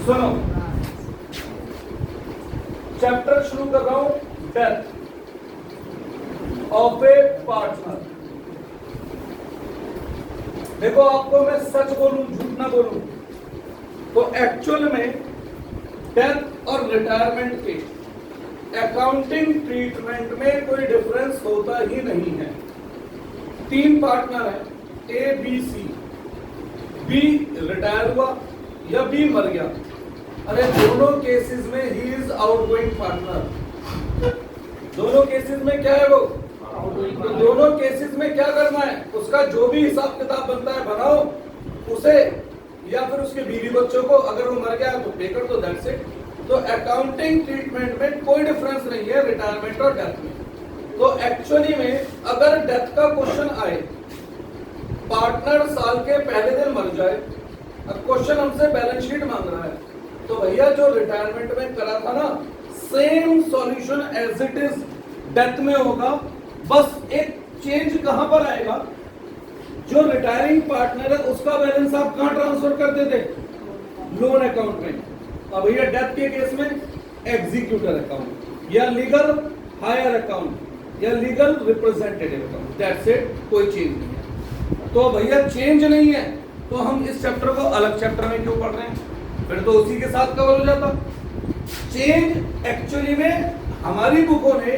सुनो, चैप्टर शुरू कर रहा हूं, डेथ ऑफ ए पार्टनर। देखो, आपको मैं सच बोलूं झूठ ना बोलूं, तो एक्चुअल में डेथ और रिटायरमेंट के अकाउंटिंग ट्रीटमेंट में कोई डिफरेंस होता ही नहीं है। 3 पार्टनर है, A B C. B retire हुआ या बी मर गया, अरे दोनों केसेस में ही इज आउटगोइंग पार्टनर। दोनों केसेस में क्या है वो, तो दोनों केसेस में क्या करना है, उसका जो भी हिसाब किताब बनता है बनाओ उसे, या फिर उसके बीवी बच्चों को, अगर वो मर गया तो पे कर दो, दैट्स इट। तो अकाउंटिंग ट्रीटमेंट में कोई डिफरेंस नहीं है रिटायरमेंट और डेथ में। तो एक्चुअली में अगर डेथ का क्वेश्चन आए, पार्टनर साल के पहले दिन मर जाए, अब क्वेश्चन हमसे बैलेंस शीट मांग रहा है, तो भैया जो रिटायरमेंट में करा था ना, same solution as it is death में होगा। बस एक चेंज कहां पर आएगा, जो रिटायरिंग पार्टनर है उसका बैलेंस आप कहां ट्रांसफर करते थे, लोन अकाउंट में। अब भैया डेथ के केस में एग्जीक्यूटर अकाउंट या लीगल हायर अकाउंट या legal representative account, that's it, कोई चेंज नहीं है। तो भैया चेंज नहीं है तो हम इस चैप्टर को अलग चैप्टर में क्यों पढ़ रहे हैं, फिर तो उसी के साथ कवर हो जाता। चेंज एक्चुअली में हमारी बुकों ने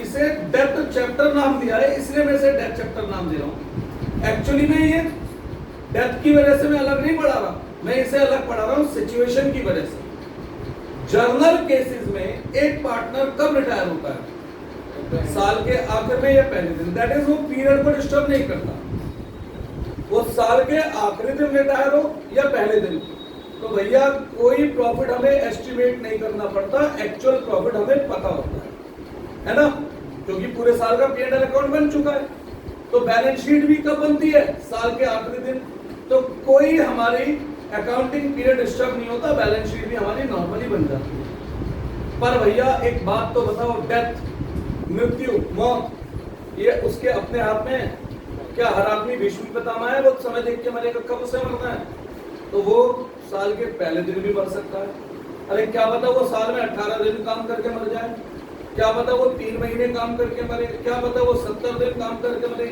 इसे डेथ चैप्टर नाम दिया है, इसलिए मैं इसे डेथ चैप्टर नाम दे रहा हूं। एक्चुअली में ये डेथ की वजह से मैं अलग नहीं पढ़ा रहा, मैं इसे अलग पढ़ा रहा हूं सिचुएशन की वजह से। जर्नल केसेस में एक पार्टनर कब रिटायर होता है, साल के आखिर में या पहले दिन, दैट इज वो पीरियड को डिस्टर्ब नहीं करता, वो साल के आखिरी दिन रिटायर हो या पहले दिन। तो भैया कोई प्रॉफिट हमें एस्टिमेट नहीं करना पड़ता, एक्चुअल प्रॉफिट हमें पता होता है ना, क्योंकि पूरे साल का P&L अकाउंट बन चुका है। तो बैलेंस शीट भी कब बनती है, साल के आखिरी दिन। तो कोई हमारी अकाउंटिंग पीरियड डिस्टर्ब नहीं होता, बैलेंस शीट भी हमारी नॉर्मली बन जाती है। पर भैया एक बात तो बताओ, डेथ मृत्यु मौत ये उसके अपने हाथ में है क्या? हर आदमी भीष्म पितामह है, वो समय देख के मरेगा, कब उसे मरना है, तो वो साल के पहले दिन भी मर सकता है। अरे क्या पता वो साल में 18 दिन काम करके मर जाए, क्या पता वो 3 महीने काम करके मरे, क्या पता वो 70 दिन काम करके मरे।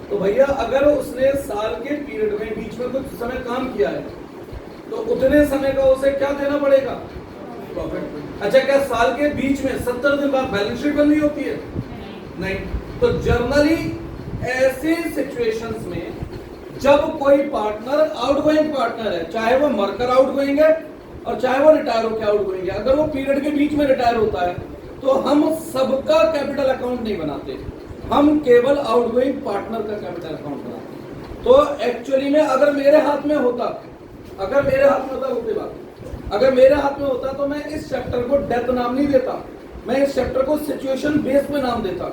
तो भैया अगर उसने साल के पीरियड में बीच में कुछ समय काम किया है, तो उतने समय का उसे क्या देना पड़ेगा, प्रॉफिट। अच्छा, क्या साल के बीच में 70 दिन बाद बैलेंस शीट बन रही होती है? नहीं। तो जर्नली ऐसे सिचुएशंस में जब कोई पार्टनर आउटगोइंग पार्टनर है, चाहे वो मरकर आउटगोइंग है और चाहे वो रिटायर होकर आउटगोइंग है, अगर वो पीरियड के बीच में रिटायर होता है तो हम सबका कैपिटल अकाउंट नहीं बनाते, हम केवल आउटगोइंग पार्टनर का कैपिटल अकाउंट बनाते। तो एक्चुअली में अगर मेरे हाथ में होता, अगर मेरे हाथ में होता तो मैं इस चैप्टर को डेथ नाम नहीं देता, मैं इस चैप्टर को सिचुएशन बेस पे नाम देता।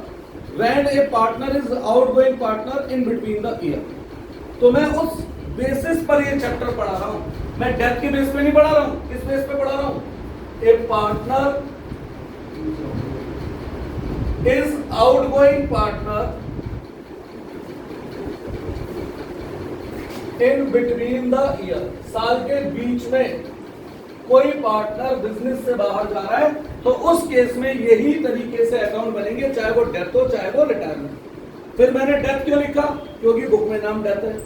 When A partner is outgoing partner in between the year, तो मैं उस बेसिस पर ये चैप्टर पढ़ा रहा हूं, मैं डेथ के बेस पे नहीं पढ़ा रहा हूं। किस बेस पे पढ़ा रहा हूं? ए partner is outgoing partner in between the year, साल के बीच में कोई पार्टनर बिजनेस से बाहर जा रहा है, तो उस केस में यही तरीके से अकाउंट बनेंगे, चाहे वो डेथ हो चाहे वो रिटायरमेंट। फिर मैंने डेथ क्यों लिखा, क्योंकि बुक में नाम डेथ है,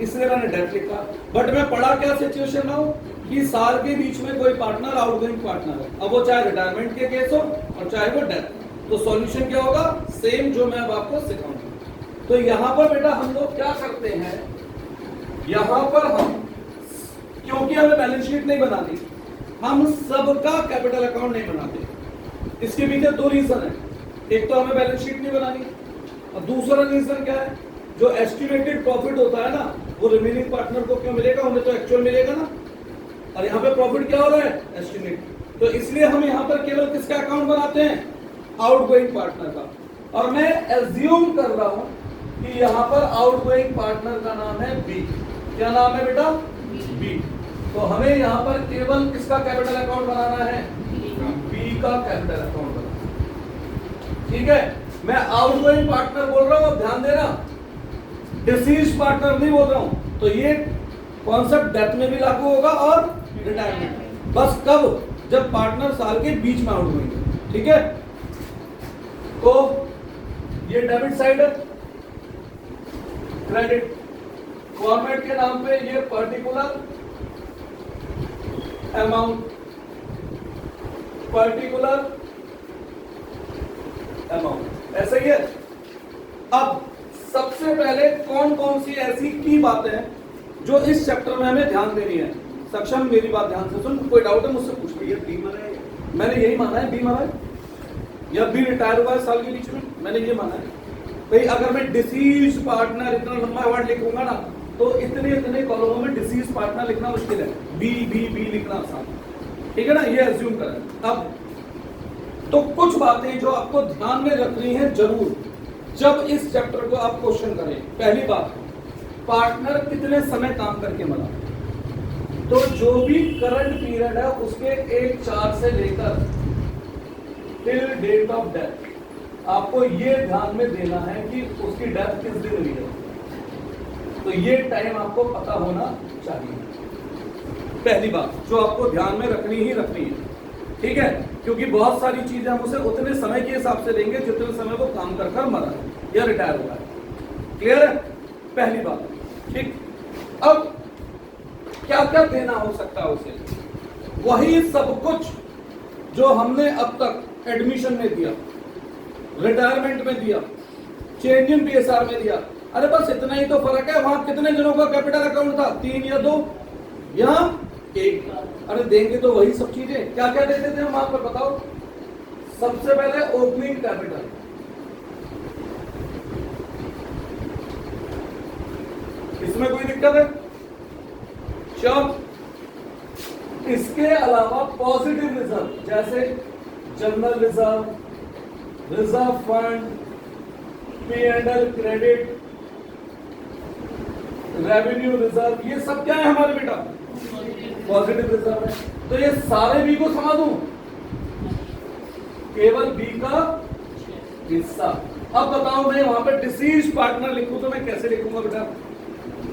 इसलिए मैंने डेथ लिखा। बट मैं पढ़ा क्या सिचुएशन में हूं कि साल के बीच में कोई पार्टनर आउटगोइंग पार्टनर है, अब वो चाहे रिटायरमेंट के केस हो और चाहे वो डेथ। तो सॉल्यूशन क्या होगा, सेम जो मैं अब आपको सिखाऊंगा। तो यहां पर बेटा हम लोग क्या करते हैं, यहां पर हम, क्योंकि हमें बैलेंस शीट नहीं बनानी, हम सबका कैपिटल अकाउंट नहीं बनाते। इसके पीछे 2 रीजन है, एक तो हमें बैलेंस शीट नहीं बनानी, और दूसरा रीजन क्या है, जो एस्टिमेटेड प्रॉफिट होता है ना, वो रिमेनिंग पार्टनर को क्यों मिलेगा, उन्हें तो एक्चुअल मिलेगा ना, और यहाँ पे प्रॉफिट क्या हो रहा है, एस्टिमेट। तो इसलिए हम यहाँ पर केवल किसका अकाउंट बनाते हैं, आउटगोइंग पार्टनर का। और मैं एज्यूम कर रहा हूं कि यहां पर आउटगोइंग पार्टनर का नाम है बी। क्या नाम है बेटा, बी। तो हमें यहां पर केवल किसका कैपिटल अकाउंट बनाना है, बी का कैपिटल अकाउंट बनाना। ठीक है, मैं आउटगोइंग पार्टनर बोल रहा हूं, ध्यान देना, डिसीज पार्टनर नहीं बोल रहा हूं। तो ये कॉन्सेप्ट डेथ में भी लागू होगा और रिटायरमेंट में। बस कब? जब पार्टनर साल के बीच में आउट होंगे, ठीक है। तो ये डेबिट साइड है, क्रेडिट फॉर्मेट के नाम पे ये पर्टिकुलर अमाउंट, ऐसा ही है। अब सबसे पहले कौन कौन सी ऐसी की बातें हैं जो इस चैप्टर में हमें ध्यान देनी है। सक्षम मेरी बात ध्यान से सुन, कोई डाउट है मुझसे पूछ लीजिए। बी माना है, मैंने यही माना है, बी माना है, या बी रिटायर हुआ है साल के बीच में, मैंने ये माना है। भाई अगर मैं डिसीज पार्टनर इतना लंबा वर्ड लिखूंगा ना तो इतने कॉलमों में डिसीज पार्टनर लिखना मुश्किल है, बी लिखना आसान, ठीक है ना, ये एज्यूम करें। अब तो कुछ बातें जो आपको ध्यान में रखनी है जरूर जब इस चैप्टर को आप क्वेश्चन करें। पहली बात, पार्टनर कितने समय काम करके मरा, तो जो भी करंट पीरियड है उसके 1/4 से लेकर टिल डेट ऑफ डेथ आपको ये ध्यान में देना है कि उसकी डेथ किस दिन हुई है, तो ये टाइम आपको पता होना चाहिए। पहली बात जो आपको ध्यान में रखनी ही रखनी है, ठीक है, क्योंकि बहुत सारी चीजें हम उसे उतने समय के हिसाब से लेंगे जितने समय वो काम कर मरा है या रिटायर हुआ है। क्लियर है? पहली बात, ठीक। अब क्या क्या देना हो सकता है उसे, वही सब कुछ जो हमने अब तक एडमिशन में दिया, रिटायरमेंट में दिया, चेंज इन पीएसआर में दिया। अरे बस इतना ही तो फर्क है, वहां कितने जनों का कैपिटल अकाउंट था, 3 या 2, यहां 1। अरे देंगे तो वही सब चीजें। क्या क्या देते थे हम वहां पर बताओ? सबसे पहले ओपनिंग कैपिटल, इसमें कोई दिक्कत है? श्योर। इसके अलावा पॉजिटिव रिजर्व जैसे general reserve, reserve fund, P&L credit, revenue reserve, ये सब क्या है हमारे बेटा? पॉजिटिव रिजर्व है। तो ये सारे बी को समा दूं, केवल बी का हिस्सा। अब बताओ मैं वहां पे डिसीज पार्टनर लिखूं तो मैं कैसे लिखूंगा बेटा?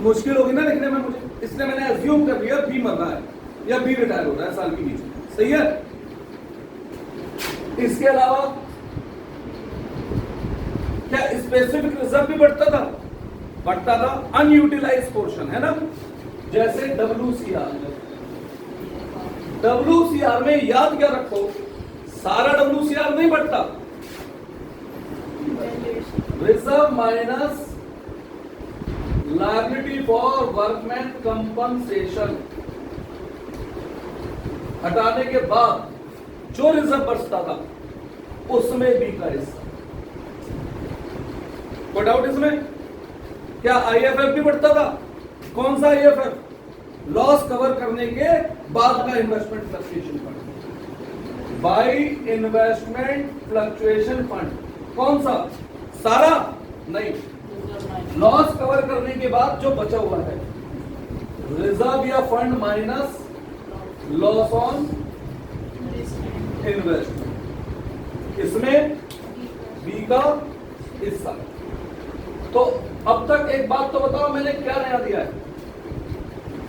मुश्किल होगी ना लिखने में मुझे, इसलिए मैंने एज्यूम कर लिया बी मर रहा है या बी रिटायर हो रहा है साल के बीच में, सही है। इसके अलावा क्या स्पेसिफिक रिजर्व भी बढ़ता था अनयूटिलाइज पोर्शन, है ना, जैसे WCR में याद क्या रखो, सारा WCR नहीं बढ़ता, reserve minus liability for workman compensation हटाने के बाद जो रिजर्व बचता था उसमें बी का हिस्सा। कोई डाउट इसमें? क्या IFF भी बढ़ता था? कौन सा IFF? लॉस कवर करने के बाद का investment fluctuation fund, by investment fluctuation fund. कौन सा? सारा नहीं, लॉस कवर करने के बाद जो बचा हुआ है, रिजर्व या fund minus loss on investment, इसमें बी का हिस्सा। तो अब तक एक बात तो बताओ मैंने क्या नया दिया है?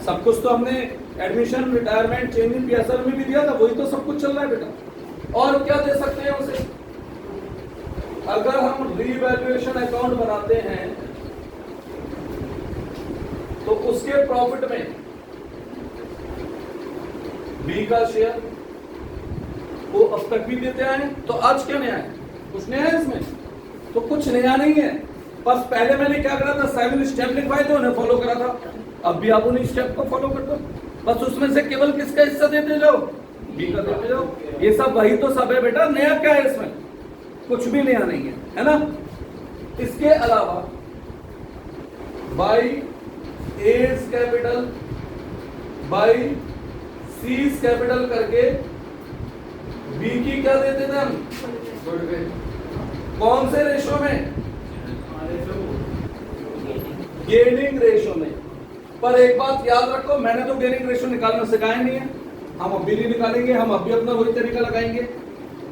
सब कुछ तो हमने admission, retirement, change in PSR में भी दिया था, वही तो सब कुछ चल रहा है बेटा। और क्या दे सकते हैं उसे? अगर हम रीवैल्यूएशन अकाउंट बनाते हैं तो उसके प्रॉफिट में बी का शेयर वो अब तक भी देते आए। तो आज क्या नया है? कुछ नया है इसमें? तो कुछ नया नहीं है, बस पहले मैंने क्या करा था, 7 स्टेप लिखवाए थे, उन्हें फॉलो करा था। अब भी आप उन्हीं स्टेप को फॉलो कर दो, बस उसमें से केवल किसका हिस्सा देते जाओ, बी का देते जाओ। ये सब वही तो सब है बेटा, नया क्या है इसमें? कुछ भी नया नहीं है ना। इसके अलावा by A's capital, by C's capital करके बी की क्या देते थे हम? कौन से रेशो में? गेनिंग रेशो में। पर एक बात याद रखो, मैंने तो गेनिंग रेशो निकालना सिखाया नहीं है, हम अब भी नहीं निकालेंगे। हम अभी अपना वही तरीका लगाएंगे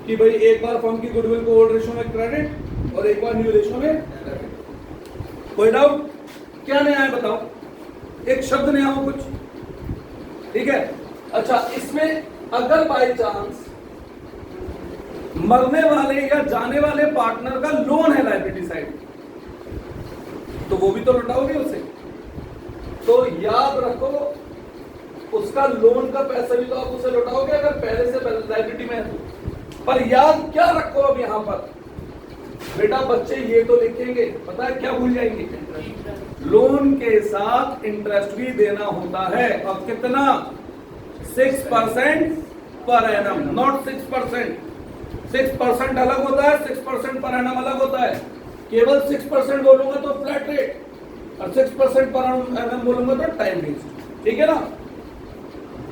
कि भाई एक बार फर्म की गुडविल को ओल्ड रेशो में क्रेडिट और एक बार न्यू रेशो में डेबिट। कोई डाउट? क्या नया है बताओ? एक शब्द नया हो कुछ? ठीक है। अच्छा, इसमें अगर बाई चांस मरने वाले या जाने वाले पार्टनर का लोन है लायबिलिटी साइड, तो वो भी तो लौटाओगे उसे। तो याद रखो उसका लोन का पैसा भी तो आप उसे लौटाओगे अगर पहले से लायबिलिटी में है तो। पर याद क्या रखो अब यहां पर बेटा बच्चे ये तो लिखेंगे, पता है क्या भूल जाएंगे, लोन के साथ इंटरेस्ट भी देना होता है। और कितना? 6% पर एनम, नॉट 6%। 6% अलग होता है, 6% पर एनम अलग होता है। केवल 6% बोलूंगा तो फ्लैट रेट और 6% पर एनम बोलूंगा तो टाइम बेस्ड। ठीक है ना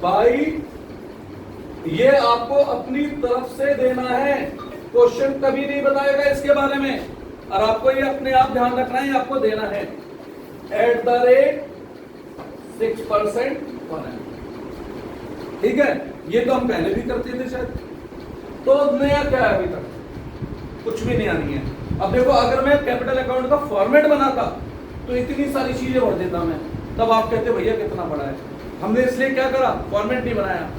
भाई, ये आपको अपनी तरफ से देना है, क्वेश्चन कभी नहीं बताएगा इसके बारे में, और आपको ये अपने आप ध्यान रखना है, आपको देना है eight the rate 6% per annum. ठीक है, ये तो हम पहले भी करते थे शायद। तो नया क्या है? अभी तक कुछ भी नया नहीं है। अब देखो अगर मैं कैपिटल अकाउंट का फॉर्मेट बनाता तो इतनी सारी चीजें भर देता मैं, तब आप कहते भैया कितना बड़ा है। हमने इसलिए क्या करा, फॉर्मेट नहीं बनाया,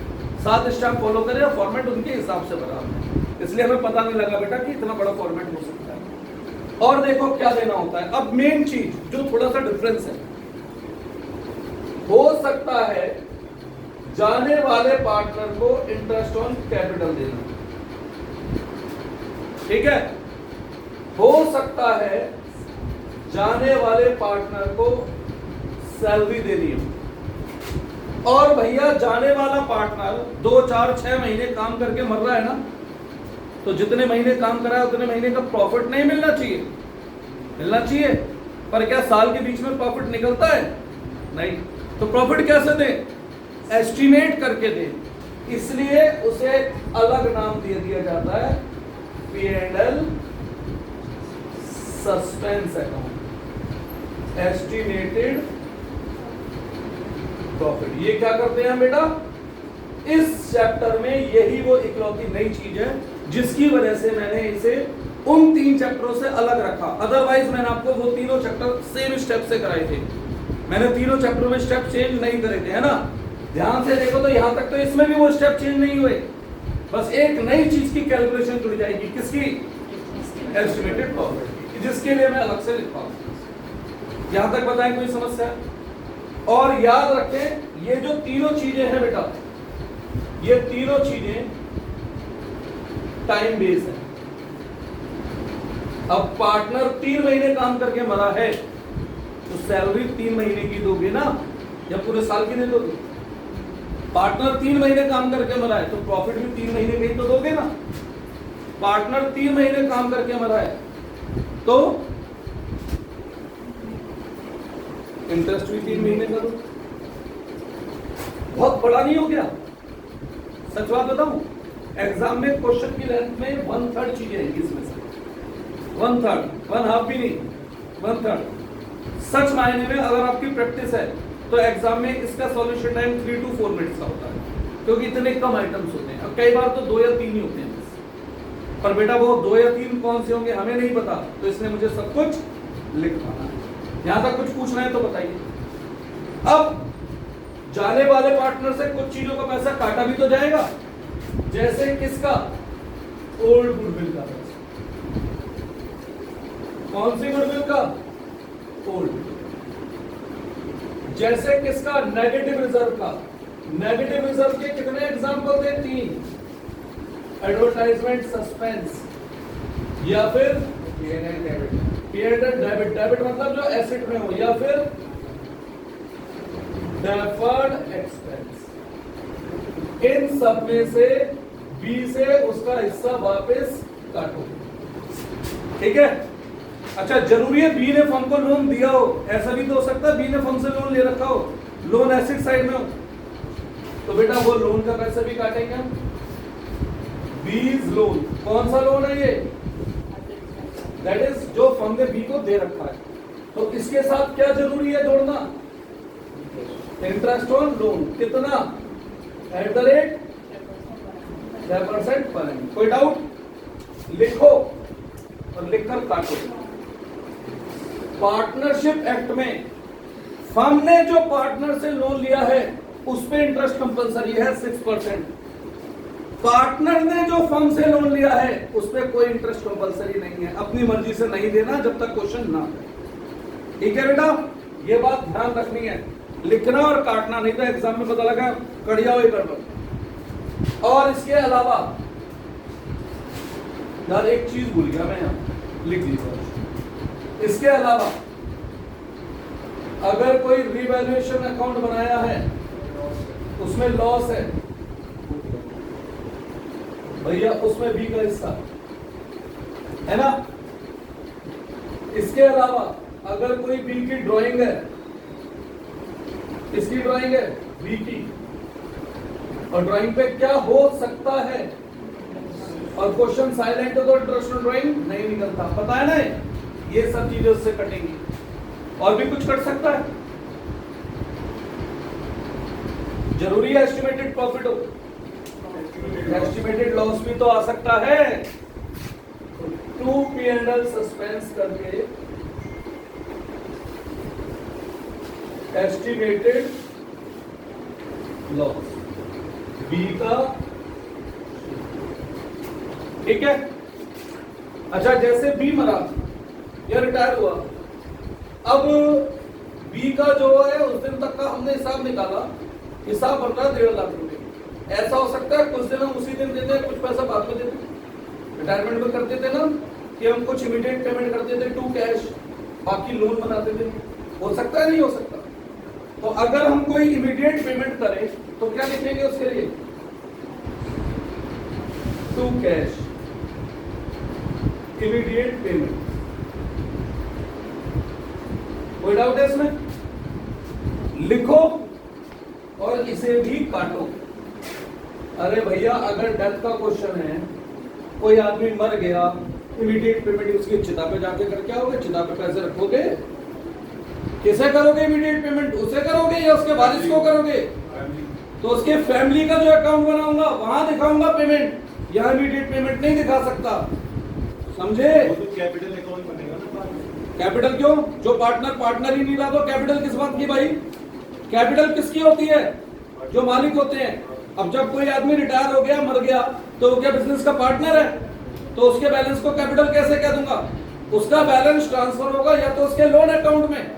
7 स्टेप फॉलो करे और फॉर्मेट उनके हिसाब से बना हमने, इसलिए हमें पता नहीं लगा बेटा कि इतना बड़ा फॉर्मेट हो सकता है। और देखो क्या देना होता है। अब मेन चीज जो थोड़ा सा डिफरेंस है, हो सकता है जाने वाले पार्टनर को इंटरेस्ट ऑन कैपिटल देना, ठीक है, हो सकता है जाने वाले पार्टनर को सैलरी देनी हो। और भैया जाने वाला पार्टनर 2, 4, 6 महीने काम करके मर रहा है ना, तो जितने महीने काम करा है उतने महीने का प्रॉफिट नहीं मिलना चाहिए, मिलना चाहिए। पर क्या साल के बीच में प्रॉफिट निकलता है? नहीं। तो प्रॉफिट कैसे दें? एस्टिमेट करके दें, इसलिए उसे अलग नाम दे दिया जाता है P&L suspense account, estimated profit. ये क्या करते हैं बेटा, इस चैप्टर में यही वो इकलौती नई चीज है जिसकी वजह से मैंने इसे उन 3 चैप्टरों से अलग रखा। अदरवाइज मैंने आपको वो तीनों चैप्टर सेम स्टेप से कराए थे, मैंने तीनों चैप्टरों में स्टेप चेंज नहीं करे थे, है ना। ध्यान से देखो तो यहां तक तो इसमें भी वो स्टेप चेंज नहीं हुए, बस एक नई चीज की कैलकुलेशन जुड़ जाएगी, किसकी? एस्टिमेटेड प्रॉफिट, जिसके लिए मैं अलग से लिखा हूं। यहां तक बताएं कोई समस्या? और याद रखें ये जो तीनों चीजें हैं बेटा, ये तीनों चीजें टाइम बेस्ड है। अब पार्टनर 3 महीने काम करके मरा है तो सैलरी 3 महीने की दोगे ना, या पूरे साल की दे दोगे? पार्टनर 3 महीने काम करके मरा है तो प्रॉफिट भी 3 महीने का ही तो दोगे ना। पार्टनर 3 महीने काम करके मरा है तो इंटरेस्ट भी 3 महीने का दो। बहुत बड़ा नहीं हो गया? सच बात बताऊं, एग्जाम में क्वेश्चन की लेंथ में 1/3 चीजें हैं, इसमें से 1/3, 1/2 भी नहीं, 1/3। सच मायने में अगर आपकी प्रैक्टिस है तो एग्जाम में इसका सॉल्यूशन टाइम 3 to 4 मिनट्स का होता है, क्योंकि इतने कम आइटम्स होते हैं। अब कई बार तो 2 या 3 ही होते हैं बस। पर बेटा वो 2 या 3 कौन से होंगे हमें नहीं पता, तो इसलिए मुझे सब कुछ लिखवाना है। यहां तक कुछ पूछना है तो बताइए। अब जाने वाले पार्टनर से कुछ चीजों का पैसा काटा भी तो जाएगा, जैसे किसका? ओल्ड गुडविल का पैसा। कौन सी गुडविल का? ओल्ड। जैसे किसका? नेगेटिव रिजर्व का। नेगेटिव रिजर्व के कितने एग्जाम्पल थे? 3। एडवर्टाइजमेंट सस्पेंस, या फिर P&L डेबिट। डेबिट मतलब जो एसेट में हो, या फिर डेफर्ड एक्सपेंस। इन सब में से बी से उसका हिस्सा वापस काटो, ठीक है। अच्छा, जरूरी है बी ने फर्म को लोन दिया हो? ऐसा भी तो हो सकता है बी ने फर्म से लोन ले रखा हो, लोन एसेट साइड में हो, तो बेटा वो लोन का पैसा भी काटेंगे हम। बीज लोन, कौन सा लोन है ये? दैट इज जो फर्म ने बी को दे रखा है, तो इसके साथ क्या जरूरी है जोड़ना? Interest on loan. कितना? At the rate 10% per annum. कोई डाउट? लिखो और लिखकर काटो। पार्टनरशिप एक्ट में फर्म ने जो पार्टनर से लोन लिया है उस पे इंटरेस्ट कंपलसरी है 6%। पार्टनर ने जो फर्म से लोन लिया है उस पर कोई इंटरेस्ट कंपलसरी नहीं है, अपनी मर्जी से नहीं देना जब तक क्वेश्चन ना आए। ठीक है बेटा, ये बात ध्यान रखनी है, लिखना और काटना, नहीं तो एग्जाम में पता लगा कड़िया हुई गड़बड़। और इसके अलावा यार एक चीज भूल गया मैं, यहां लिख लीजिए। इसके अलावा अगर कोई रिवैल्यूएशन अकाउंट बनाया है उसमें लॉस है भैया, उसमें बी का हिस्सा है ना। इसके अलावा अगर कोई बी की ड्राइंग है, किसकी ड्राइंग है? बी की, और ड्राइंग पे क्या हो सकता है, और क्वेश्चन साइलेंट है तो इंटरेस्टिंग ड्राइंग नहीं निकलता, पता है ना। ये सब चीजें उससे कटेंगी, और भी कुछ कट सकता है, जरूरी है एस्टिमेटेड प्रॉफिट हो, एस्टिमेटेड लॉस भी तो आ सकता है। 2 P&L सस्पेंस करके एस्टिमेटेड लॉस बी का, ठीक है। अच्छा, जैसे बी मरा या रिटायर हुआ, अब बी का जो है उस दिन तक का हमने हिसाब निकाला, हिसाब बन रहा 1.5 लाख रुपए। ऐसा हो सकता है कुछ दिन हम उसी दिन देते हैं, कुछ पैसा बाद में देते हैं। रिटायरमेंट में करते थे ना कि हम कुछ इमीडिएट पेमेंट करते थे टू कैश, बाकी लोन बनाते थे। हो सकता है, नहीं हो सकता। तो अगर हम कोई इमीडिएट पेमेंट करें तो क्या लिखेंगे उसके लिए? To cash immediate payment. कोई डाउट है इसमें? लिखो और इसे भी काटो। अरे भैया, अगर डेथ का क्वेश्चन है, कोई आदमी मर गया, इमीडिएट पेमेंट उसकी चिता पे जाके करके आओगे? चिता पे पैसे रखोगे? किसे करोगे इमीडिएट पेमेंट? उसे करोगे या उसके वारिस को करोगे? तो उसके फैमिली का जो अकाउंट बनाऊंगा वहां दिखाऊंगा पेमेंट, यहाँ इमीडिएट पेमेंट नहीं दिखा सकता, समझे? तो कैपिटल अकाउंट बनेगा ना। कैपिटल क्यों? जो पार्टनर ही नहीं रहा तो कैपिटल किस बात की भाई? कैपिटल किसकी होती है? जो मालिक होते हैं। अब जब कोई आदमी रिटायर हो गया, मर गया, तो वो क्या बिजनेस का पार्टनर है? तो उसके बैलेंस को कैपिटल कैसे कह दूंगा? उसका बैलेंस ट्रांसफर होगा या तो उसके लोन अकाउंट में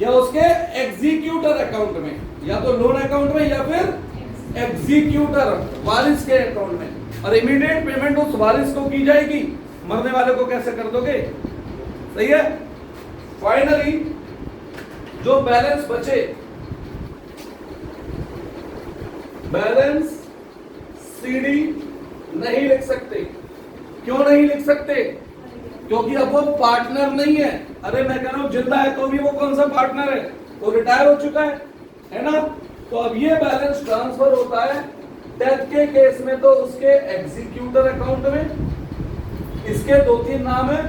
या उसके एग्जीक्यूटर अकाउंट में, या तो लोन अकाउंट में या फिर एग्जीक्यूटर वारिस के अकाउंट में। और इमीडिएट पेमेंट उस वारिस को की जाएगी, मरने वाले को कैसे कर दोगे? सही है। फाइनली जो बैलेंस बचे, बैलेंस सीडी नहीं लिख सकते। क्यों नहीं लिख सकते? क्योंकि अब वो पार्टनर नहीं है। अरे मैं कह रहा हूं जिंदा है तो भी वो कौन सा पार्टनर है? वो रिटायर हो चुका है ना। तो अब ये बैलेंस ट्रांसफर होता है डेथ के केस में तो उसके एग्जीक्यूटर अकाउंट में। इसके 2-3 नाम है,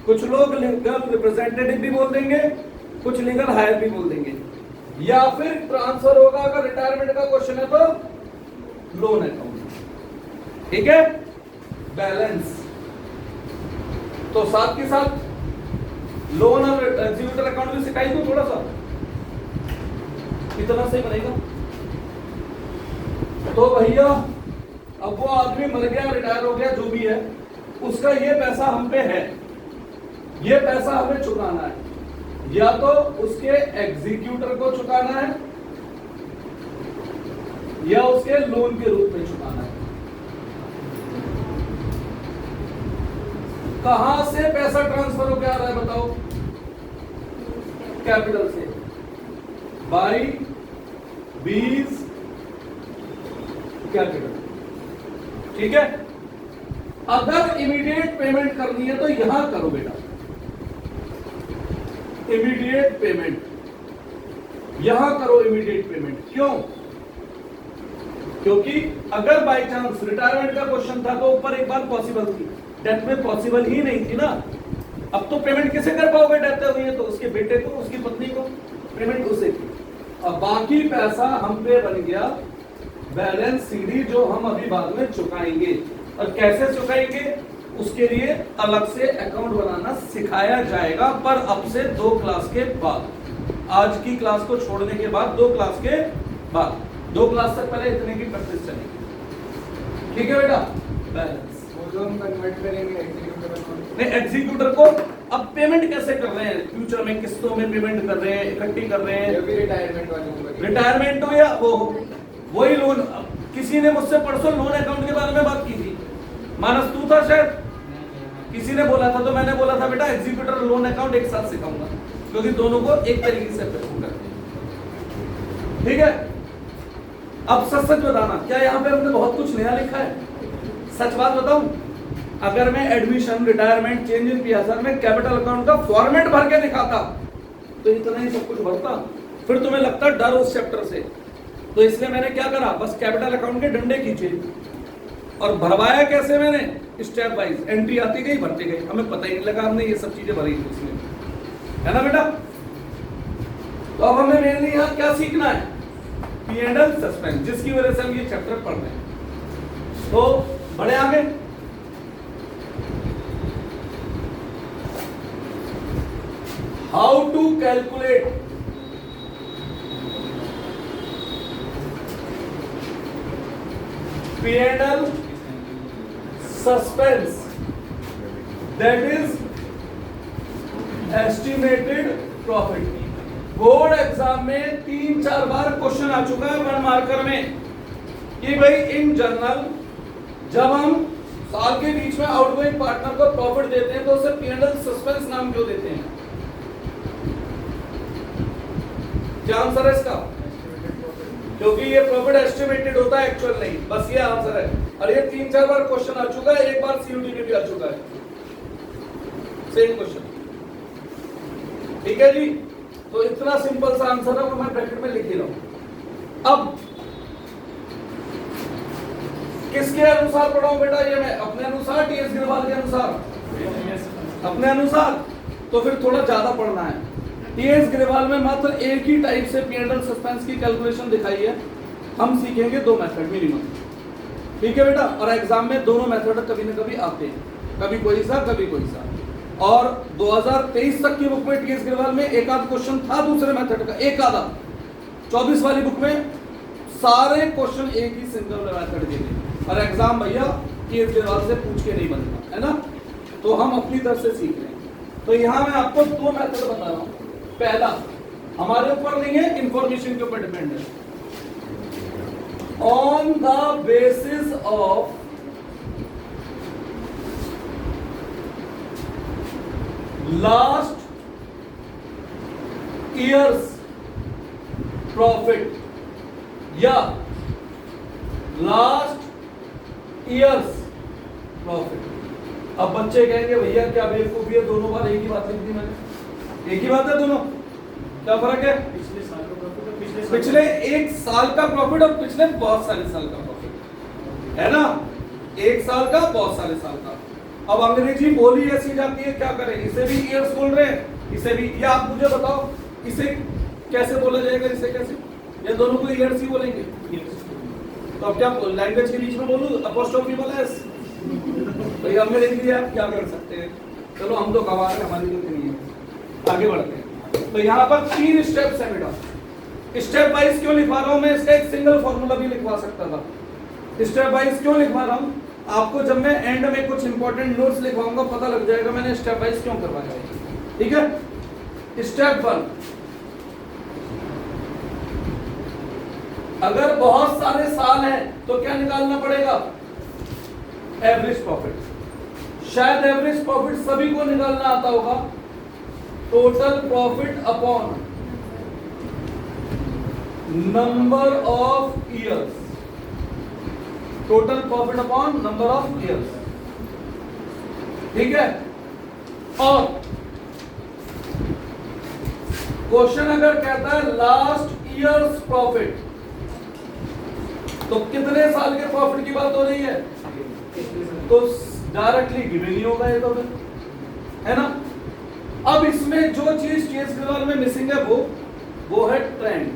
कुछ लोग लीगल रिप्रेजेंटेटिव भी बोल देंगे, कुछ लीगल हायर भी बोल देंगे, या फिर ट्रांसफर होगा अगर रिटायरमेंट का क्वेश्चन है तो लोन अकाउंट। ठीक है, बैलेंस तो साथ के साथ लोन और एग्जीक्यूटर अकाउंट भी सिखाई दो थोड़ा सा, इतना सही बनेगा। तो भैया अब वो आदमी मर गया, रिटायर हो गया, जो भी है, उसका ये पैसा हम पे है, ये पैसा हमें चुकाना है, या तो उसके एग्जीक्यूटर को चुकाना है या उसके लोन के रूप में चुकाना है। कहां से पैसा ट्रांसफर होकर आ रहा है बताओ? कैपिटल से, बाई बीज कैपिटल। ठीक है, अगर इमीडिएट पेमेंट करनी है तो यहां करो बेटा, इमीडिएट पेमेंट यहां करो, इमीडिएट पेमेंट। क्यों? क्योंकि अगर बाय चांस रिटायरमेंट का क्वेश्चन था तो ऊपर एक बात पॉसिबल थी, डेथ में पॉसिबल ही नहीं थी ना। अब तो पेमेंट किसे कर पाओगे? डेथ हुई है तो उसके बेटे को, उसकी पत्नी को पेमेंट उसे की, और बाकी पैसा हम पे बन गया बैलेंस सीडी, जो हम अभी बाद में चुकाएंगे। और कैसे चुकाएंगे उसके लिए अलग से अकाउंट बनाना सिखाया जाएगा, पर अब से 2 क्लास के बाद, आज की क्लास को छोड़ने के बाद 2 क्लास के बाद, 2 क्लास से पहले इतने की प्रैक्टिस चलेगी। ठीक है बेटा, बैलेंस। वो जो हम कन्वर्ट करेंगे एग्जीक्यूटिव अकाउंट नहीं, एग्जीक्यूटर को अब पेमेंट कैसे कर रहे हैं, फ्यूचर में किस्तों में पेमेंट कर रहे हैं, इकट्ठी कर रहे या हैं, फिर रिटायरमेंट वाले को रिटायरमेंट हो या वो हो, वही लोन। किसी ने मुझसे परसों लोन अकाउंट के बारे में बात की थी, मानस तू था शायद, किसी ने बोला था, तो मैंने बोला था बेटा एग्जीक्यूटर लोन अकाउंट एक साथ सिखाऊंगा, क्योंकि दोनों को एक तरीके से करते हैं। ठीक है, अब सच सच बताना, क्या यहाँ पे हमने बहुत कुछ नया लिखा है? सच बात बताऊं, अगर मैं admission, retirement, change in PSR में कैपिटल अकाउंट का फॉर्मेट भर के दिखाता तो इतना ही सब कुछ भरता, फिर तुम्हें लगता डर उस चैप्टर से। तो इसलिए मैंने क्या करा, बस कैपिटल अकाउंट के डंडे खींचे और भरवाया कैसे मैंने, स्टेप वाइज, एंट्री आती गई भरती गई, हमें पता ही नहीं लगा हमने ये सब चीजें भरी थी इसमें, है ना बेटा। तो अब हमें मेनली यहाँ क्या सीखना है, P&L सस्पेंस, जिसकी वजह से हम ये चैप्टर पढ़ रहे हैं। तो बढ़े आगे, how to calculate P&L suspense, that is estimated profit। Board exam में 3-4 बार क्वेश्चन आ चुका है 1 मार्कर में कि भाई इन जनरल जब हम साल के बीच में आउटगोइंग पार्टनर को प्रॉफिट देते हैं तो उसे P&L सस्पेंस नाम क्यों देते हैं? क्या आंसर है इसका? क्योंकि ये प्रॉफिट एस्टिमेटेड होता है, एक्चुअल नहीं, बस ये आंसर है। और ये 3-4 बार क्वेश्चन आ चुका है, एक बार सीयूटी में भी आ चुका है सेम क्वेश्चन। ठीक है जी, तो इतना सिंपल सा आंसर है, वो मैं ब्रैकेट में लिख ही रहा हूं। अब किसके अनुसार पढ़ाऊं बेटा, ये मैं अपने अनुसार, टीएस गिरवाल के अनुसार, अपने अनुसार, तो फिर थोड़ा ज्यादा पढ़ना है। टीएस गिरवाल में मात्र एक ही टाइप से P&L सस्पेंस की कैलकुलेशन दिखाई है, हम सीखेंगे 2 मेथड मिनिमम। ठीक है बेटा, और एग्जाम में दोनों मेथड कभी न कभी आते हैं, कभी कोई सा कभी कोई सा। और 2023 तक की बुक में टीएस गिरवाल में एक आध क्वेश्चन था दूसरे मेथड का, एक आधा। 24 वाली बुक में सारे क्वेश्चन एक ही सिंगल मेथड के थे, और एग्जाम भैया टीएस गिरवाल से पूछ के नहीं बनता है ना, तो हम अपनी तरफ से सीख रहे हैं। तो यहाँ मैं आपको 2 मेथड बता रहा हूँ। पहला हमारे ऊपर नहीं है, इंफॉर्मेशन के ऊपर डिपेंड है। On the basis of last years profit या लास्ट ईयर्स प्रॉफिट। अब बच्चे कहेंगे भैया क्या बेवकूफी है, दोनों बार एक ही बात लिख दी मैंने, एक ही बात है दोनों, क्या फर्क है? पिछले 1 साल का प्रॉफिट और पिछले बहुत सारे साल का प्रॉफिट, है ना, 1 साल का बहुत सारे साल का। अब अंग्रेजी बोली ऐसी जाती है, क्या करें, इसे भी ईयर्स बोल रहे हैं, इसे भी, या आप मुझे बताओ इसे कैसे बोला जाएगा, इसे कैसे, या दोनों को ईयर्स ही बोलेंगे? तो अब क्या लैंग्वेज के बीच में बोलूं अपोस्ट्रोफी वाला एस, भाई हमने लिख दिया, क्या कर सकते हैं, चलो हम तो गवाह हैं, हमारी गलती नहीं है, आगे बढ़ते हैं। तो यहाँ पर 3 स्टेप्स है बेटा, स्टेप वाइज क्यों लिखवा रहा हूं मैं, इसका एक सिंगल फॉर्मूला भी लिखवा सकता था। स्टेप वाइज क्यों लिखवा रहा हूं, आपको जब मैं एंड में कुछ इंपॉर्टेंट नोट्स लिखवाऊंगा पता लग जाएगा मैंने स्टेप वाइज क्यों करवाया। ठीक है, स्टेप 1, अगर बहुत सारे साल हैं तो क्या निकालना पड़ेगा, एवरेज प्रॉफिट। शायद एवरेज प्रॉफिट सभी को निकालना आता होगा, total profit upon number of years, total profit upon number of years. ठीक है, और क्वेश्चन अगर कहता है लास्ट ईयर्स प्रॉफिट, तो कितने साल के प्रॉफिट की बात हो रही है, तो डायरेक्टली गिवन ही होगा ये, तो है ना। अब इसमें जो चीज टीएस गिरवाल में मिसिंग है वो है ट्रेंड।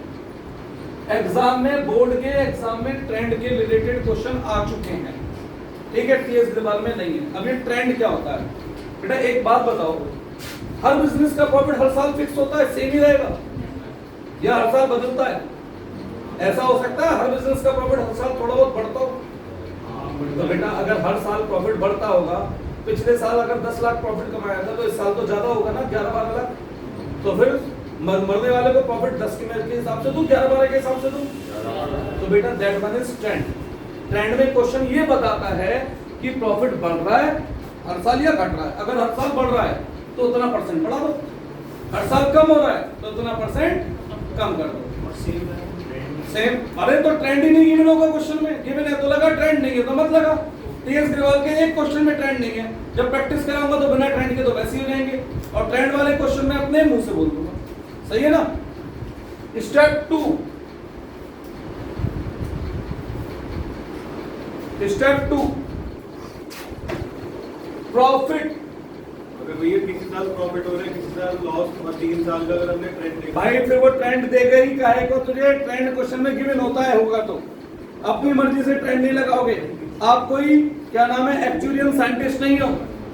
एग्जाम में, बोर्ड के एग्जाम में ट्रेंड के रिलेटेड क्वेश्चन आ चुके हैं, ठीक है, टीएस गिरवाल में नहीं है। अब ये ट्रेंड क्या होता है बेटा, एक बात बताओ, हर बिजनेस का प्रॉफिट हर साल फिक्स होता है, सेम ही रहेगा, या हर साल बदलता है? ऐसा हो सकता है हर बिजनेस का प्रॉफिट हर साल थोड़ा बहुत बढ़ता हो, अगर हर साल प्रॉफिट बढ़ता होगा, पिछले साल अगर 10 लाख प्रॉफिट कमाया था तो इस साल तो ज्यादा होगा ना, 11-12 लाख। तो फिर मरने वाले को प्रॉफिट 10 के हिसाब से दूं, 11-12 के हिसाब से दूं? तो बेटा that one is trend. Trend में क्वेश्चन ये बताता है कि प्रॉफिट बढ़ रहा है हर साल या घट रहा है। अगर हर साल बढ़ रहा है तो उतना परसेंट बढ़ा दो, हर साल कम हो रहा है तो उतना परसेंट कम कर दो। सेम। अरे तो ट्रेंड ही नहीं गिवन होगा क्वेश्चन में, गिवन है तो लगा, ट्रेंड नहीं है तो मत लगा। टीएस ग्रेवाल के एक क्वेश्चन में ट्रेंड नहीं है, जब प्रैक्टिस कराऊंगा तो बिना ट्रेंड के तो वैसे ही हो जाएंगे, और ट्रेंड वाले क्वेश्चन में अपने मुंह से बोल दूंगा। सही है ना? Step 2, step 2 profit. अगर भैया किसी साल प्रॉफिट हो रहा है, किसी साल लॉस, और 3 साल का अगर हमने ट्रेंड देखा, भाई फिर वो ट्रेंड देगा ही काहे को तुझे? ट्रेंड क्वेश्चन में गिवन होता है, होगा तो अपनी मर्जी से ट्रेंड नहीं लगाओगे। आप कोई क्या नाम है एक्चुअलियन साइंटिस्ट नहीं हो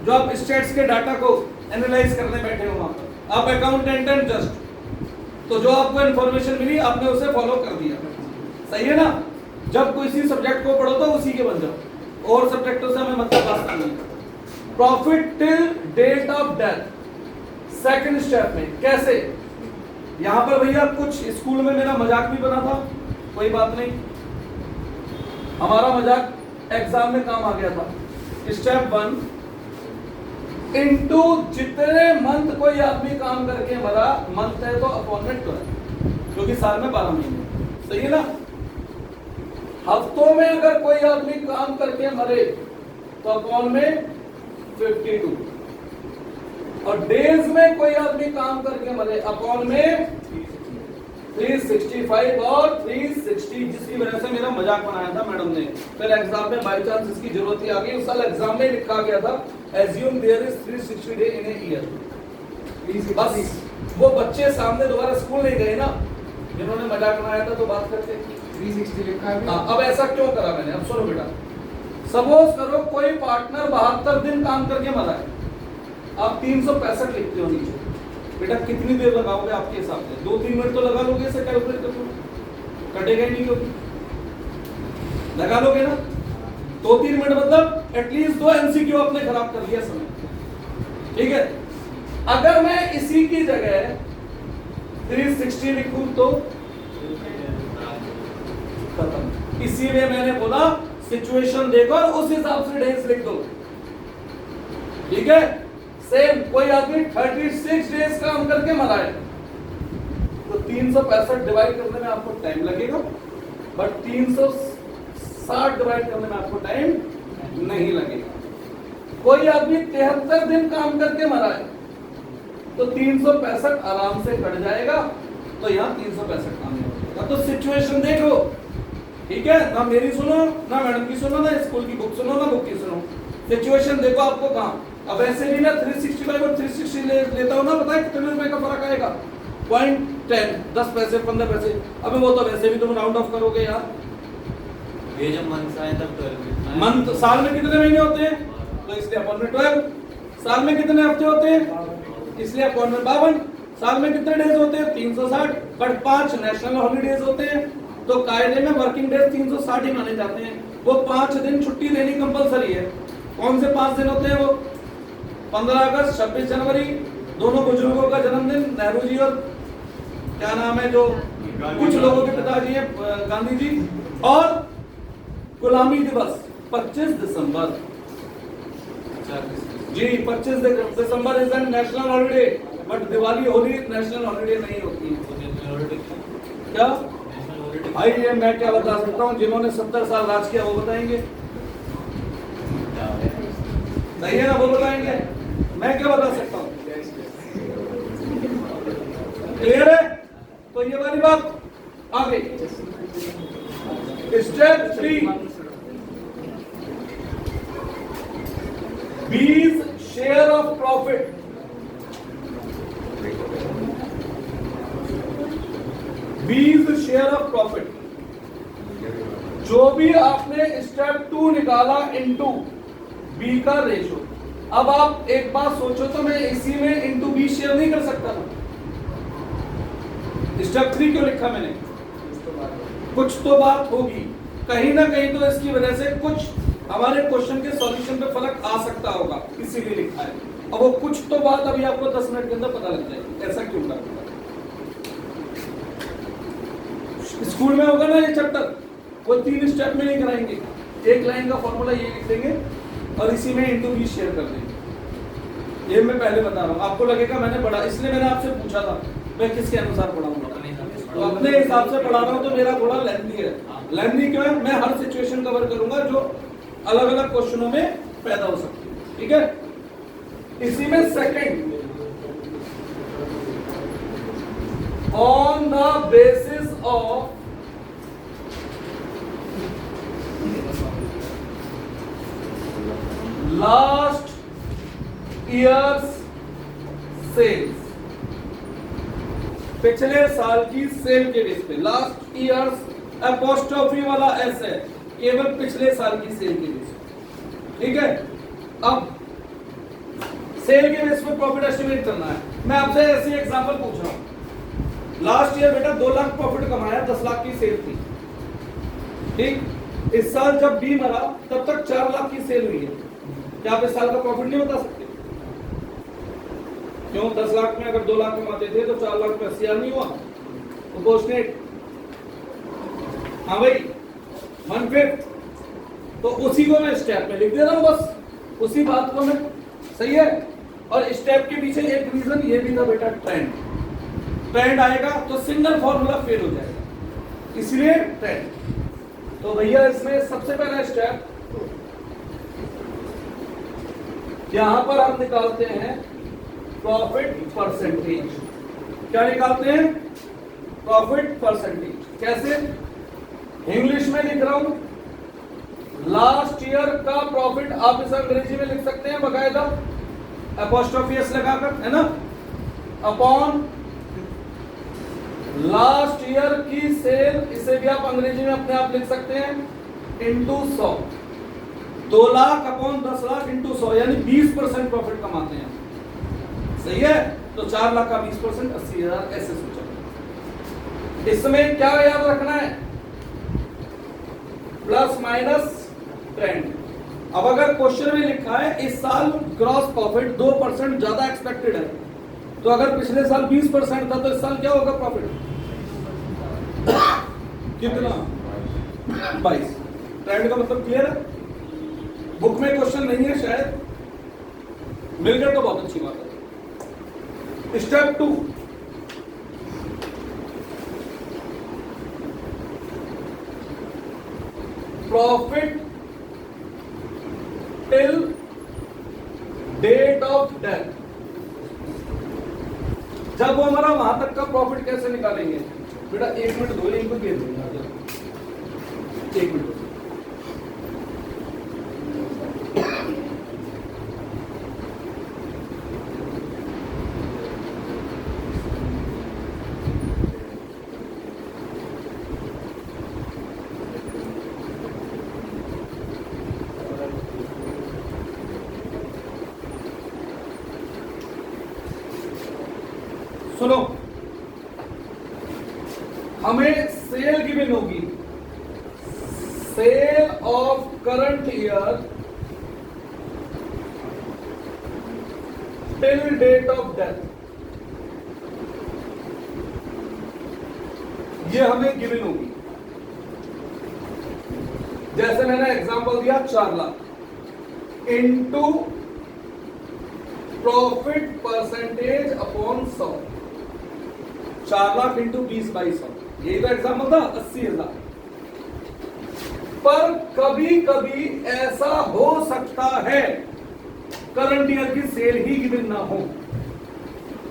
जो आप स्टेट्स के डाटा को एनालाइज करने बैठे हो। वहां पर आप अकाउंटेंट एंड जस्ट, तो जो आपको इन्फॉर्मेशन मिली आपने उसे फॉलो कर दिया। सही है ना? जब किसी सब्जेक्ट को पढ़ो तो उसी के बन जाओ, और सब्जेक्टों से हमें मतलब बात करनी है। Profit till date of death second step में कैसे? यहां पर भैया कुछ स्कूल में मेरा मजाक भी बना था, कोई बात नहीं, हमारा मजाक एग्जाम में काम आ गया था। स्टेप 1 इनटू जितने मंथ कोई आदमी काम करके मरा, मंथ है तो अपॉइंटमेंट तो है, क्योंकि साल में 12 महीने। सही है ना? हफ्तों में अगर कोई आदमी काम करके मरे तो अपॉन में 52, और डेज में कोई आदमी काम करके मरे अपॉन में 365 और 360, जिसकी वजह से मेरा मजाक बनाया था मैडम ने। फिर एग्जाम में बाई चांस इसकी जरूरत ही आ गई। उस साल एग्जाम में लिखा गया था assume there is 360 day in a year. बस वो बच्चे सामने दोबारा स्कूल नहीं गए ना जिन्होंने मजाक बनाया था, तो बात करते 360 लिखा है। अब ऐसा क्यों करा मैंने? अब सुनो बेटा, सपोज करो कोई पार्टनर 72 दिन काम करके मरा है, आप 365 लिखते हो नीचे। बेटा कितनी देर लगाओगे आपके हिसाब से? 2-3 मिनट तो लगा लोगे इसे कैलकुलेट करने में, कटेगा ही नहीं क्योंकि लगा लोगे ना। 2-3 मिनट मतलब एटलीस्ट 2 एमसीक्यू आपने खराब कर दिया समय। ठीक है, अगर मैं इसी की जगह 360 लिखूं तो खत्म। इसीलिए मैंने बोला सिचुएशन देखो और उस हिसाब से डेज लिख दो। ठीक है? सेम कोई आदमी 36 डेज काम करके मरा है तो 365 डिवाइड करने में आपको टाइम लगेगा, बट 360 डिवाइड करने में आपको टाइम नहीं लगेगा। कोई आदमी 73 दिन काम करके मरा है तो 365 आराम से कट जाएगा, तो यहाँ 365 काम नहीं होगा। तो सिचुएशन देखो। ठीक है ना? मेरी सुनो ना, मैडम की सुनो ना, स्कूल की बुक सुनो ना, बुक की सुनो। सिचुएशन देखो आपको कहाँ। अब ऐसे भी मैं 365 और 360 लेता हूँ ना, पता है कितने रुपए का फर्क आएगा? 0.10, 10 पैसे 15 पैसे। अबे वो तो वैसे भी तुम राउंड ऑफ करोगे यार। ये जब मंथ आए तब 12 मंथ साल में कितने महीने होते हैं? तो इसलिए अपॉन में 12। साल में कितने हफ्ते होते हैं? इसलिए अपॉन में 52। साल में कितने डेज होते हैं? 360, बट 5 नेशनल हॉलीडेज होते हैं, तो कायदे में वर्किंग डेज 360 ही माने जाते हैं। वो 5 दिन छुट्टी लेनी कंपलसरी है। कौन से 5 दिन होते हैं वो? 15 अगस्त, 26 जनवरी, दोनों बुजुर्गों का जन्मदिन, नेहरू जी और क्या नाम है जो कुछ लोगों के पिताजी है, गांधी जी, और गुलामी दिवस 25 दिसंबर जी। 25 दिसंबर is an national holiday, but Diwali Holi national holiday नहीं होती है। क्या भाई ये मैं क्या बता सकता हूँ? जिन्होंने 70 साल राज किया वो बताएंगे। नहीं है ना? वो बताएंगे, मैं क्या बता सकता हूँ? क्लियर है? तो ये वाली बात आगे। स्टेप 3 बीज शेयर ऑफ प्रॉफिट। बीज शेयर ऑफ प्रॉफिट, जो भी आपने स्टेप 2 निकाला इनटू बी का रेशो। अब आप एक बात सोचो, तो मैं इसी में इनटू बी शेयर नहीं कर सकता था? स्टेप 3 क्यों लिखा मैंने? कुछ तो बात होगी, कहीं ना कहीं तो इसकी वजह से कुछ हमारे क्वेश्चन के सॉल्यूशन पे फर्क आ सकता होगा, इसीलिए लिखा है। अब वो कुछ तो बात अभी आपको 10 मिनट के अंदर पता लग जाएगी, ऐसा क्यों करता है। स्कूल में होगा ना ये चैप्टर, वो 3 स्टेप में नहीं कराएंगे, एक लाइन का फॉर्मूला ये लिख देंगे और इसी में इंटू भी शेयर कर देंगे। ये मैं पहले बता रहा हूँ, आपको लगेगा मैंने पढ़ा, इसलिए मैंने आपसे पूछा था मैं किसके अनुसार पढ़ाऊंगा। तो अपने हिसाब से पढ़ा रहा हूँ तो मेरा थोड़ा लेंथी है। लेंथी क्यों है? मैं हर सिचुएशन कवर करूंगा जो अलग अलग क्वेश्चनों में पैदा हो सकती है, ठीक है। इसी में second, on the basis of last year's sales, पिछले साल की सेल के बेस पे, लास्ट ईयर्स अपोस्ट्रोफी वाला एस है, केवल पिछले साल की सेल के बेस पे, ठीक है। अब सेल के बेस पे प्रॉफिट एस्टिमेट करना है। मैं आपसे ऐसी एग्जांपल पूछ रहा हूं, लास्ट ईयर बेटा 2 लाख प्रॉफिट कमाया, 10 लाख की सेल थी, ठीक। इस साल जब बी मरा तब तक 4 लाख की सेल हुई है, क्या आप इस साल का प्रॉफिट नहीं बता सकते? क्यों? 10 लाख में अगर 2 लाख कमाते थे तो 4 लाख में 80,000 नहीं हुआ? प्रोपोर्शनेट, हाँ भाई 1/5। तो उसी को मैं स्टेप में लिख दे रहा हूं, बस उसी बात को मैं, सही है। और स्टेप के पीछे एक रीजन ये भी था बेटा, ट्रेंड आएगा तो सिंगल फॉर्मूला फेल हो जाएगा, इसलिए ट्रेंड। तो भैया इसमें सबसे पहला स्टेप यहां पर हम निकालते हैं प्रॉफिट परसेंटेज। क्या निकालते हैं? Profit percentage. कैसे? इंग्लिश में लिख रहा हूं, लास्ट ईयर का प्रॉफिट, आप इसे अंग्रेजी में लिख सकते हैं बकायदा अपोस्ट्रोफी एस लगाकर, है ना, अपॉन लास्ट ईयर की सेल, इसे भी आप अंग्रेजी में अपने आप लिख सकते हैं, into 100। 2 lakh upon 10 lakh into 100, यानी 20% प्रॉफिट कमाते हैं, सही है। तो 4 लाख का 20% 80,000, ऐसे सोचा। इसमें क्या याद रखना है? Plus minus trend. अब अगर क्वेश्चन में लिखा है इस साल ग्रॉस प्रॉफिट 2% ज्यादा एक्सपेक्टेड है, तो अगर पिछले साल 20% था तो इस साल क्या होगा प्रॉफिट? कितना? 22। ट्रेंड का मतलब क्लियर है? बुक में क्वेश्चन नहीं है शायद, मिल गया तो बहुत अच्छी बात है। Step 2, profit till date of death. जब वो हमारा वहां तक का प्रॉफिट कैसे निकालेंगे बेटा? 1 मिनट दो, इनको दे दूंगा, 1 मिनट। सुनो, हमें सेल गिवन होगी, sale of current year till date of death, ये हमें गिवन होगी। जैसे मैंने एग्जांपल दिया 4 lakh into profit percentage upon 100, 4 lakh into 20/100, यही तो एग्जाम्पल था, 80,000। पर कभी कभी ऐसा हो सकता है करंट ईयर की सेल ही गिवन ना हो,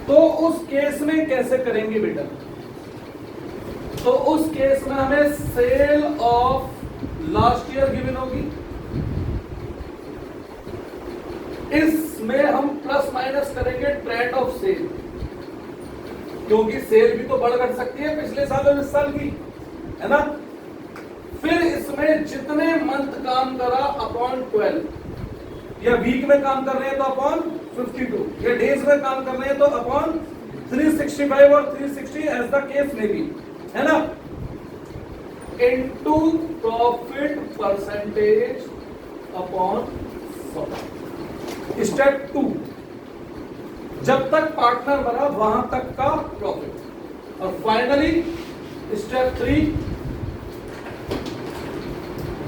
तो उस केस में कैसे करेंगे बेटा? तो उस केस में हमें sale of last year given होगी, इसमें हम प्लस माइनस करेंगे ट्रेंड ऑफ सेल, क्योंकि सेल भी तो बढ़ घट सकती है पिछले साल और इस साल की, है ना। फिर इसमें जितने मंथ काम करा अपॉन 12, या वीक में काम कर रहे हैं तो अपॉन 52, या डेज में काम कर रहे हैं तो अपॉन 365 और 360 एज द केस में भी, है ना, into profit percentage upon 100। Step 2, जब तक पार्टनर बना वहां तक का प्रॉफिट। और फाइनली स्टेप 3,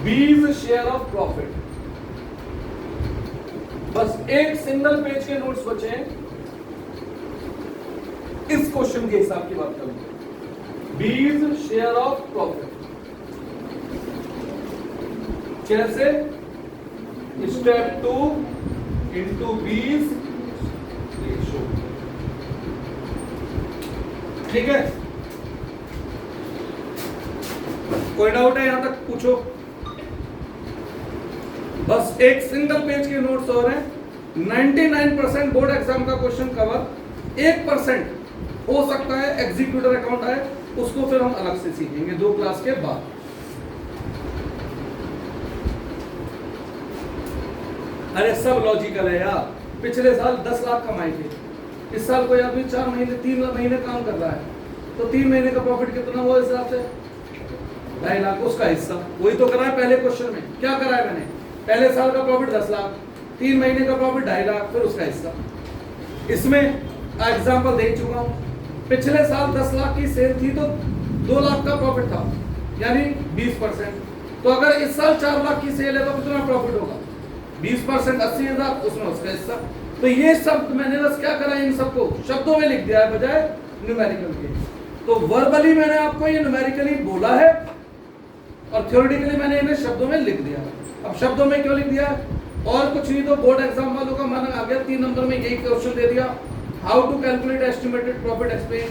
बीज शेयर ऑफ प्रॉफिट। बस एक सिंगल पेज के नोट्स बचे हैं, इस क्वेश्चन के हिसाब की बात करूंगा। बीज शेयर ऑफ प्रॉफिट कैसे? स्टेप 2 इंटू बीज रेशो। ठीक है, कोई डाउट है यहां तक? पूछो। बस एक सिंगल पेज के नोट्स और हैं। 99% बोर्ड एग्जाम का क्वेश्चन कवर, 1% हो सकता है एग्जीक्यूटिव अकाउंट है, उसको फिर हम अलग से सीखेंगे 2 क्लास के बाद। अरे सब लॉजिकल है यार। पिछले साल 10 लाख कमाए थे, इस साल कोई आदमी 4 महीने 3 महीने काम कर रहा है, तो 3 महीने का प्रॉफिट कितना हुआ हिसाब से? 2.5 लाख, उसका हिस्सा वही तो करा है पहले क्वेश्चन में। क्या करा है मैंने? पहले साल का प्रॉफिट 10 लाख, 3 महीने का प्रॉफिट 2.5 लाख, फिर उसका हिस्सा। इसमें एग्जाम्पल दे चुका हूं। पिछले साल 10 लाख की सेल थी तो 2 लाख का प्रॉफिट था, यानी 20%। तो अगर इस साल 4 लाख की सेल है तो कितना प्रॉफिट होगा? 20% 80,000, उसमें उसका हिस्सा। तो ये शब्द मैंने बस क्या करा, इन सबको शब्दों में लिख दिया है बजाय न्यूमेरिकल के। तो वर्बली मैंने आपको ये न्यूमेरिकली बोला है और थ्योरेटिकली मैंने इन्हें शब्दों में लिख दिया। अब शब्दों में क्यों लिख दिया? और कुछ नहीं तो बोर्ड एग्जाम वालों का मन आ गया, 3 नंबर में यही क्वेश्चन दे दिया, how to calculate estimated profit explain.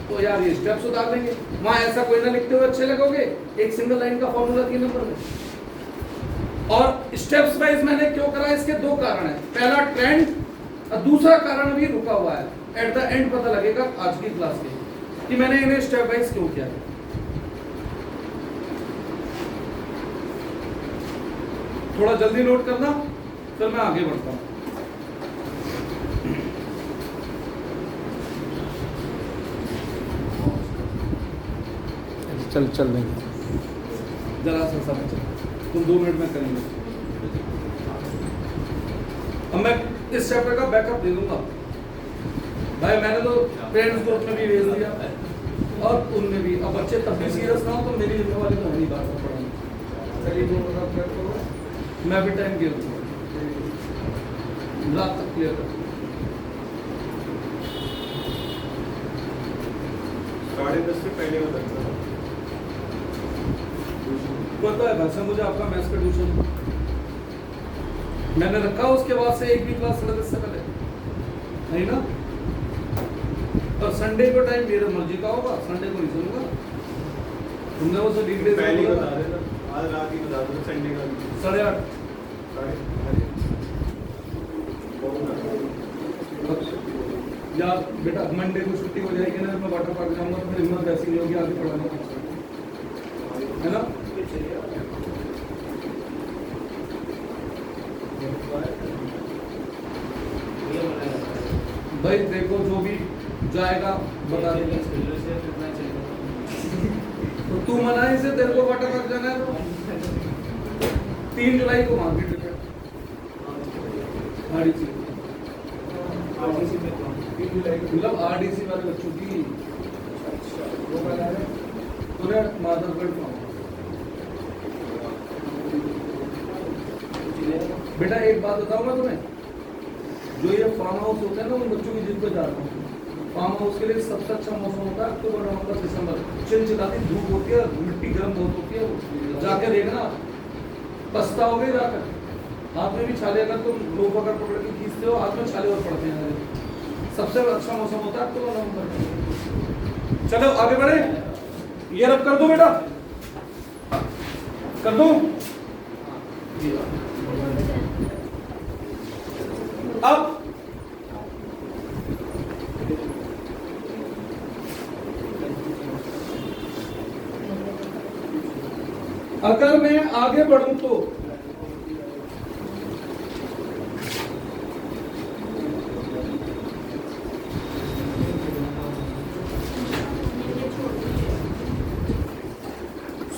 तो यार ये स्टेप्स उतार देंगे, वहां ऐसा कोई ना लिखते हुए अच्छे लगोगे, एक सिंगल लाइन का फॉर्मूला 3 नंबर में। और स्टेप्स वाइज मैंने क्यों करा? इसके 2 कारण है। पहला ट्रेंड, और दूसरा कारण भी रुका हुआ है। एट द एंड पता लगेगा आज की क्लास के कि मैंने इन्हें स्टेप वाइज क्यों किया है। थोड़ा जल्दी नोट करना, फिर मैं आगे बढ़ता हूं। चल देंगे जरा सा समय चल, तुम 2 मिनट में करेंगे। अब मैं इस चैप्टर का बैकअप दे दूंगा भाई। मैंने तो पेरेंट्स ग्रुप में भी भेज दिया और उनमें भी। अब बच्चे तब भी सीरियस ना हो तो मेरी लिखने वाली तो नहीं बात पढ़ाऊंगा। मैं भी टाइम गिर रात तक क्लियर कर। 10:30 से पहले हो सकता है। पता है भाषा मुझे आपका मैथ्स का ट्यूशन मैंने रखा, उसके बाद से एक भी क्लास इससे पहले नहीं ना। और संडे को टाइम मेरे मर्जी का होगा, संडे को नहीं सुनूंगा। तुमने वो सब वीकडेज पहले ही बता देना, आज रात ही बता दो संडे का 8:30। यार बेटा मंडे को छुट्टी हो जाएगी ना, मैं वाटर पार्क जाऊंगा तो फिर हिम्मत वैसी नहीं होगी आगे पढ़ाने की, है ना। भाई देखो जो भी जाएगा बता देगा। तो तू मना इसे, तेरे को वाटर पार्क जाना है तो 3 जुलाई को मार्केट है आरडीसी, मतलब आरडीसी वाले बच्चों की पूरे माधवगढ़ का। बेटा एक बात बताऊंगा तुम्हें, जो ये फार्म हाउस होते हैं ना उन बच्चों की जिद पे जाता हूँ। फार्म हाउस के लिए सबसे अच्छा मौसम होता है अक्टूबर नवंबर दिसंबर। चिलचिलाती धूप होती है, मिट्टी गर्म बहुत होती है, जाके देखना पछताओगे जाकर। हाथ में भी छाले, अगर तुम लो पकड़ पकड़ के खींचते हो हाथ में छाले और पड़ते हैं। सबसे अच्छा मौसम होता है अक्टूबर नवंबर। चलो आगे बढ़े, ये रब कर दो बेटा, कर दो। अब अगर मैं आगे बढ़ूं तो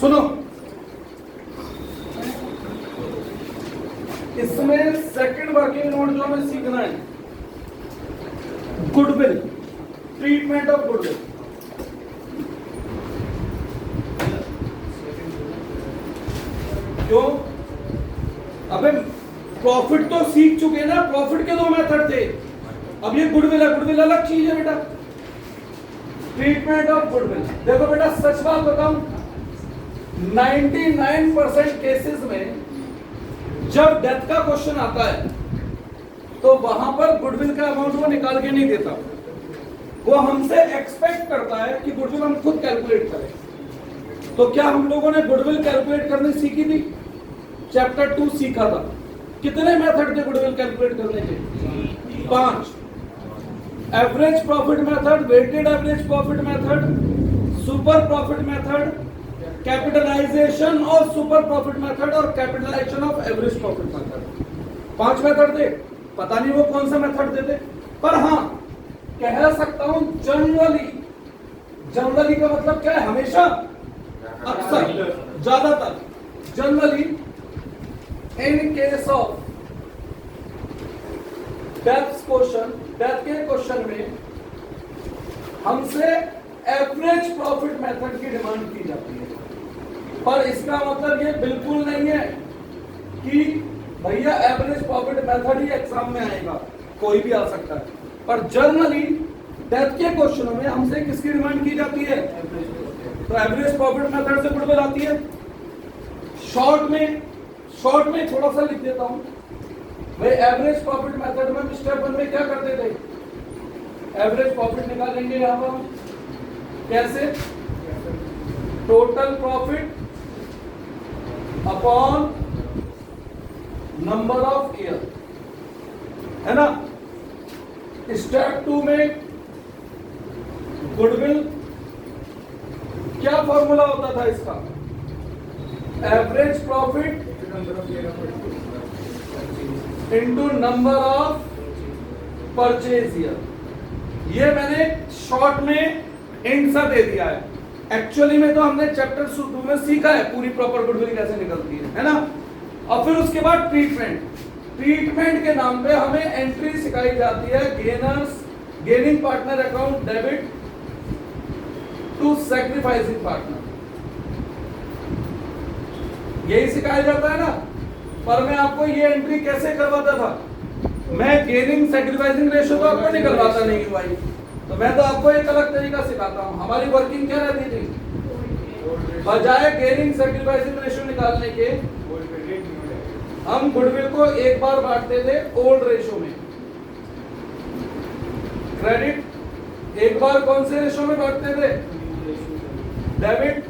सुनो, इसमें सेकंड वर्किंग नोट जो हमें सीखना है, गुडविल, ट्रीटमेंट ऑफ गुडविल। क्यों? अबे प्रॉफिट तो सीख चुके ना, प्रॉफिट के 2 मेथड थे, अब ये गुडविल है, गुडविल अलग चीज है बेटा। ट्रीटमेंट ऑफ गुडविल, देखो बेटा सच बात बताऊं, 99% केसेस में जब डेथ का क्वेश्चन आता है तो वहां पर गुडविल का अमाउंट वो निकाल के नहीं देता, वो हमसे एक्सपेक्ट करता है कि गुडविल हम खुद कैलकुलेट करें। तो क्या हम लोगों ने गुडविल कैलकुलेट करनी सीखी थी? चैप्टर 2 सीखा था। कितने मेथड थे गुडविल कैलकुलेट करने के? 5। Average profit method, weighted average profit method, super profit method, capitalisation और सुपर प्रॉफिट मेथड और capitalisation of average profit method. 5 method थे, पता नहीं वो कौन सा मेथड देते, पर हाँ कह सकता हूं जनरली, जनरली का मतलब क्या है? हमेशा, अक्सर, ज्यादातर, generally in case of death question, death के क्वेश्चन में हमसे एवरेज प्रॉफिट मेथड की डिमांड की जाती है। पर इसका मतलब ये बिल्कुल नहीं है कि भैया एवरेज प्रॉफिट मेथड ही एग्जाम में आएगा, कोई भी आ सकता है। पर जनरली डेथ के क्वेश्चनों में हमसे किसकी डिमांड की जाती है? तो एवरेज प्रॉफिट मेथड से गुडविल आती है। शॉर्ट में थोड़ा सा लिख देता हूं भाई। एवरेज प्रॉफिट मेथड में स्टेप 1 में क्या करते थे? एवरेज प्रॉफिट निकालेंगे यहां पर हम कैसे? Total profit upon number of year, है ना। स्टेप 2 में गुडविल क्या फॉर्मूला होता था इसका? Average profit into number of purchase year. ये मैंने शॉर्ट में एंड सा दे दिया है। एक्चुअली में तो हमने चैप्टर 2 में सीखा है पूरी प्रॉपर गुडविल कैसे निकलती है ना। और फिर उसके बाद ट्रीटमेंट के नाम पे हमें एंट्री सिखाई जाती है, gaining partner account debit to sacrificing partner, यही सिखाया जाता है ना। पर मैं आपको ये एंट्री कैसे करवाता था? मैं गेनिंग सैक्रिफाइसिंग रेशियो तो आपको नहीं करवाता नहीं हूं भाई, तो मैं तो आपको एक अलग तरीका सिखाता हूं। हमारी वर्किंग क्या रहती थी? बजाय गेनिंग सैक्रिफाइसिंग रेशियो निकालने के हम गुडविल को एक बार बांटते थे ओल्ड रेशियो में, क्रेडिट एक बार कौन से रेशियो में बांटते थे? डेबिट